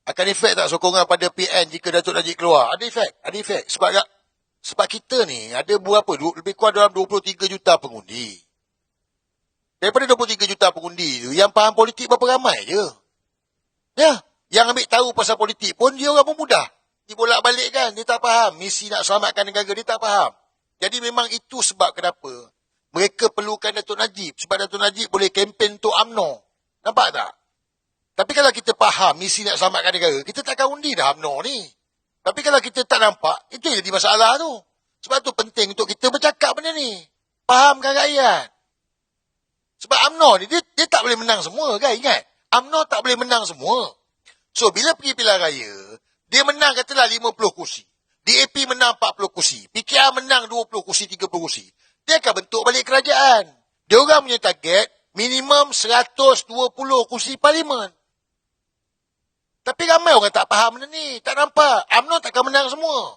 Akan efek tak sokongan pada PN jika Datuk Najib keluar? Ada efek. Ada efek. Sebab kita ni ada berapa? Lebih kurang dalam 23 juta pengundi. Daripada 23 juta pengundi tu, yang faham politik berapa ramai je. Ya. Yang ambil tahu pasal politik pun dia orang pemuda. Dibolak-balik kan. Dia tak faham. Misi nak selamatkan negara. Dia tak faham. Jadi memang itu sebab kenapa mereka perlukan Datuk Najib. Sebab Datuk Najib boleh kempen untuk UMNO. Nampak tak? Tapi kalau kita faham misi nak selamatkan negara, kita takkan undi dah UMNO ni. Tapi kalau kita tak nampak, itu yang jadi masalah tu. Sebab tu penting untuk kita bercakap benda ni. Fahamkan rakyat. Sebab UMNO ni, dia tak boleh menang semua kan? Ingat, UMNO tak boleh menang semua. So, bila pergi pilihan raya, dia menang katalah 50 kursi. DAP menang 40 kursi. PKR menang 20 kursi, 30 kursi. Dia akan bentuk balik kerajaan. Dia orang punya target, minimum 120 kursi parlimen. Tapi ramai orang tak faham benda ni. Tak nampak. UMNO takkan menang semua.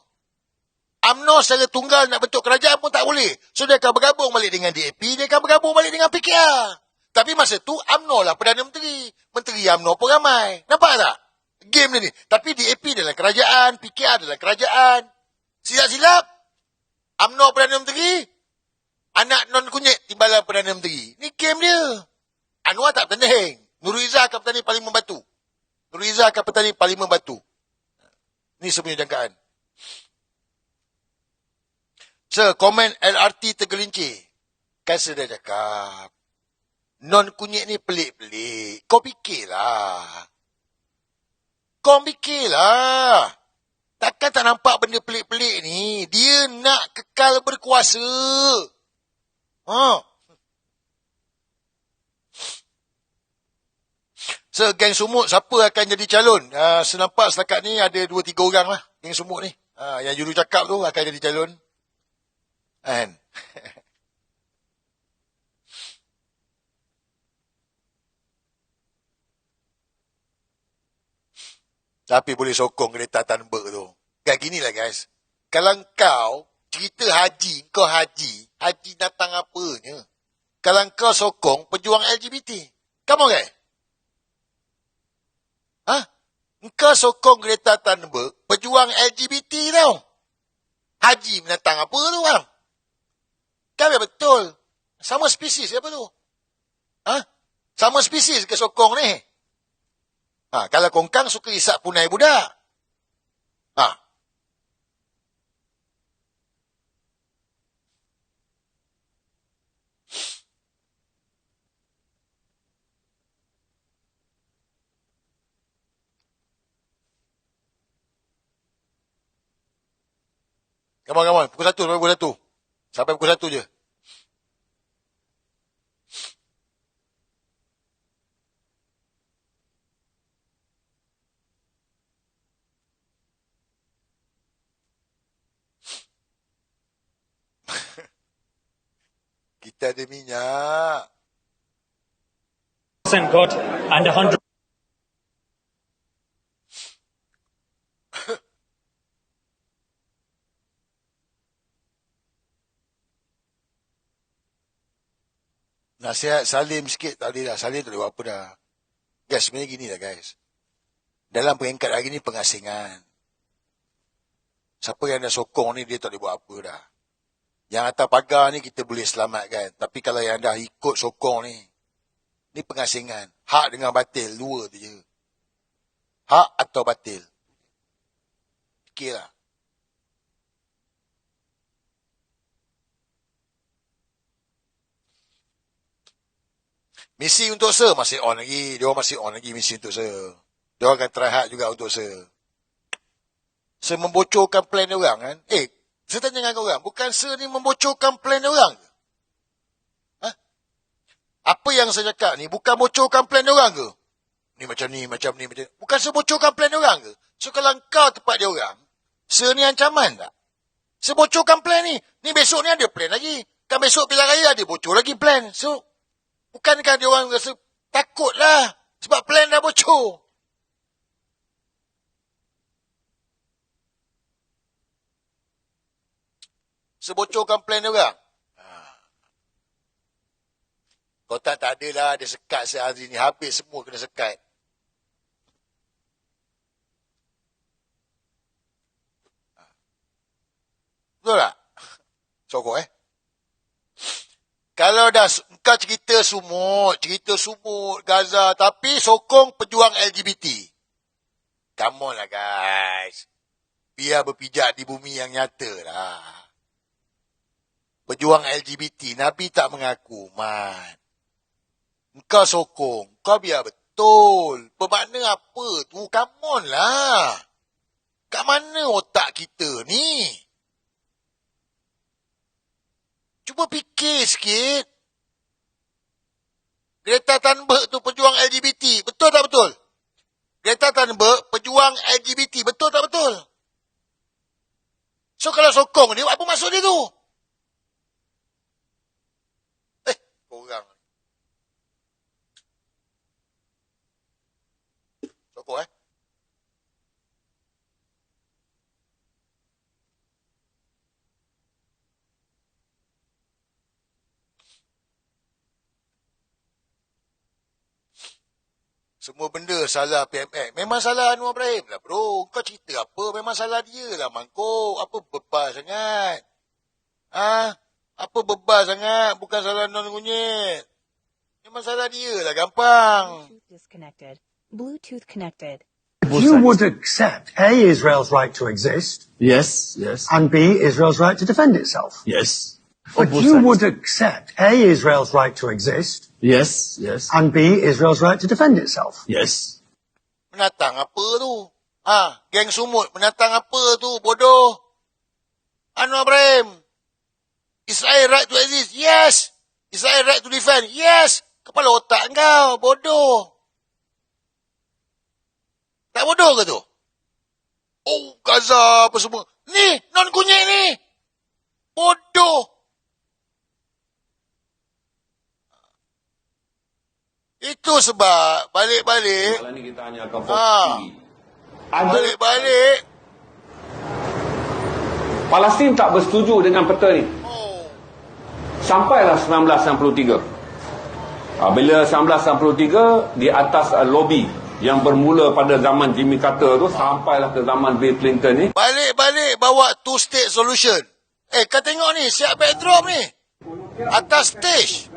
UMNO secara tunggal nak bentuk kerajaan pun tak boleh. So, dia akan bergabung balik dengan DAP. Dia akan bergabung balik dengan PKR. Tapi masa tu, UMNO lah Perdana Menteri. Menteri UMNO pun ramai. Nampak tak? Game ni. Tapi DAP dalam kerajaan. PKR dalam kerajaan. Silap-silap. UMNO Perdana Menteri. Anak non-kunyit timbalan Perdana Menteri. Ni game dia. Anwar tak bertanding. Nurul Izzah akan bertanding Parlimen Batu. Nurul Izzah akan bertanding Parlimen Batu. Ni sebenarnya jangkaan. Komen LRT tergelincir. Kan saya dah cakap. Non-kunyit ni pelik-pelik. Kau fikirlah. Takkan tak nampak benda pelik-pelik ni. Dia nak kekal berkuasa. Geng Sumut, siapa akan jadi calon? Senampak setakat ni ada 2-3 orang lah. Geng Sumut ni. Yang juru cakap tu akan jadi calon. Kan? Tapi boleh sokong Greta Thunberg tu. Kayak ginilah guys. Kalau kau cerita haji, kau haji datang apanya? Kalau kau sokong pejuang LGBT. Kamu kan? Engkau sokong Greta Thunberg, pejuang LGBT tau. Haji menentang apa tu bang? Kan betul. Sama spesies apa tu? Sama spesies ke sokong ni? Kalau kongkang suka isap punai budak. Come on. Pukul 1. Sampai pukul 1 je. Kita ada minyak. God and 100. Nasihat Salim sikit tak boleh dah. Salim tak boleh buat apa dah. Guys, sebenarnya gini lah guys. Dalam peringkat hari ni pengasingan. Siapa yang dah sokong ni dia tak boleh buat apa dah. Yang atas pagar ni kita boleh selamatkan. Tapi kalau yang dah ikut sokong ni pengasingan. Hak dengan batil, dua tu je. Hak atau batil. Fikirlah. Misi untuk Sir masih on lagi. Dia orang masih on lagi misi untuk Sir. Dia orang akan try hard juga untuk Sir. Sir membocorkan plan dia orang kan. Saya tanya dengan korang. Bukan Sir ni membocorkan plan dia orang ke? Apa yang saya cakap ni bukan bocorkan plan dia orang ke? Ni macam ni. Bukan Sir bocorkan plan dia orang ke? So kalau kau tempat dia orang, Sir ni ancaman tak? Sir bocorkan plan ni. Ni besok ni ada plan lagi. Kan besok pilihan raya ada bocor lagi plan. So, bukankah dia orang rasa takut lah. Sebab plan dah bocor. Sebocorkan plan dia orang. Kau tak adalah dia sekat sehari ni. Habis semua kena sekat. Sokong Kalau dah kau cerita sumut Gaza, tapi sokong pejuang LGBT. Come on lah guys. Biar berpijak di bumi yang nyata lah. Pejuang LGBT, Nabi tak mengaku, man. Kau sokong, kau biar betul. Bermakna apa tu? Come on lah. Kat mana otak kita ni? Cuba fikir sikit. Greta Thunberg tu pejuang LGBT. Betul tak betul? Greta Thunberg pejuang LGBT. Betul tak betul? So kalau sokong dia, apa maksud dia tu? Korang. Sokong Semua benda salah PMX. Memang salah Anwar Ibrahim lah bro. Kau cerita apa? Memang salah dia lah mangkuk. Apa bebas sangat? Apa bebas sangat? Bukan salah non kunyit. Memang salah dia lah gampang. Bluetooth connected. You would accept A, Israel's right to exist. Yes. And B, Israel's right to defend itself. Yes. But you would accept A, Israel's right to exist. Yes. And B, Israel's right to defend itself. Yes. Menatang apa tu? Geng sumut menatang apa tu? Bodoh. Anwar Ibrahim. Israel right to exist? Yes. Israel right to defend? Yes. Kepala otak kau. Bodoh. Tak bodoh ke tu? Oh, Gaza apa semua. Ni, non kunyit ni. Bodoh. Itu sebab balik-balik. Malam ni kita hanya akan fokus Balik-balik. Palestin tak bersetuju dengan peta ni. Sampailah 1963. Bila 1963 di atas lobby yang bermula pada zaman Jimmy Carter tu sampailah ke zaman Bill Clinton ni. Balik-balik bawa two-state solution. Kau tengok ni, siap backdrop ni. Atas stage.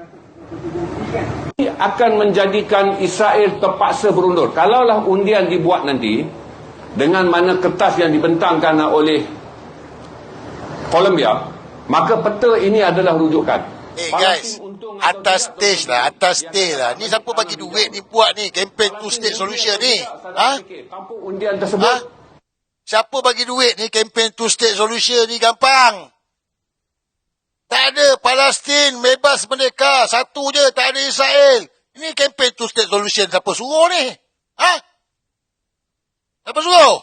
Akan menjadikan Israel terpaksa berundur. Kalaulah undian dibuat nanti dengan mana kertas yang dibentangkan oleh Colombia, maka peta ini adalah rujukan. Guys, atas stage lah. Ni siapa bagi duit ni buat ni campaign two state solution ni? Tanpa undian tersebut. Siapa bagi duit ni campaign two state solution ni gampang. Tak ada Palestin bebas merdeka. Satu je, tak ada Israel. Ini campaign two state solution. Siapa suruh ni? Siapa suruh?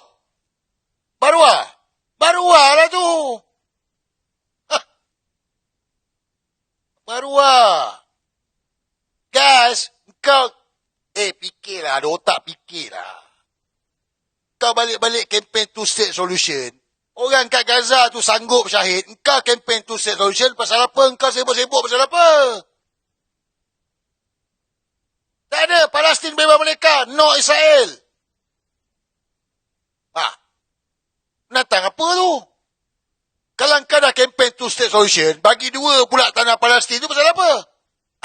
Baruah lah tu. Baruah. Guys, kau fikirlah, ada otak fikirlah. Kau balik-balik campaign two state solution. Orang kat Gaza tu sanggup syahid. Engkau campaign two state solution pasal apa? Engkau sibuk-sibuk pasal apa? Tak ada. Palestin bebas merdeka. No Israel. Menatang apa tu? Kalau engkau dah campaign two state solution, bagi dua pula tanah Palestin tu pasal apa?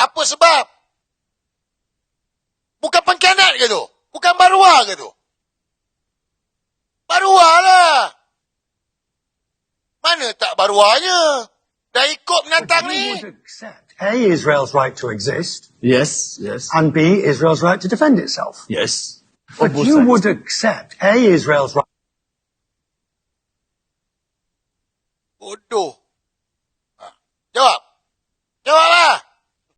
Apa sebab? Bukan pengkhianat ke tu? Bukan baruah ke tu? Baruah lah. Mana tak baruahnya? Dah ikut menatang ni. A, Israel's right to exist. Yes. And B, Israel's right to defend itself. Yes. But you would accept A, Israel's right. Bodoh.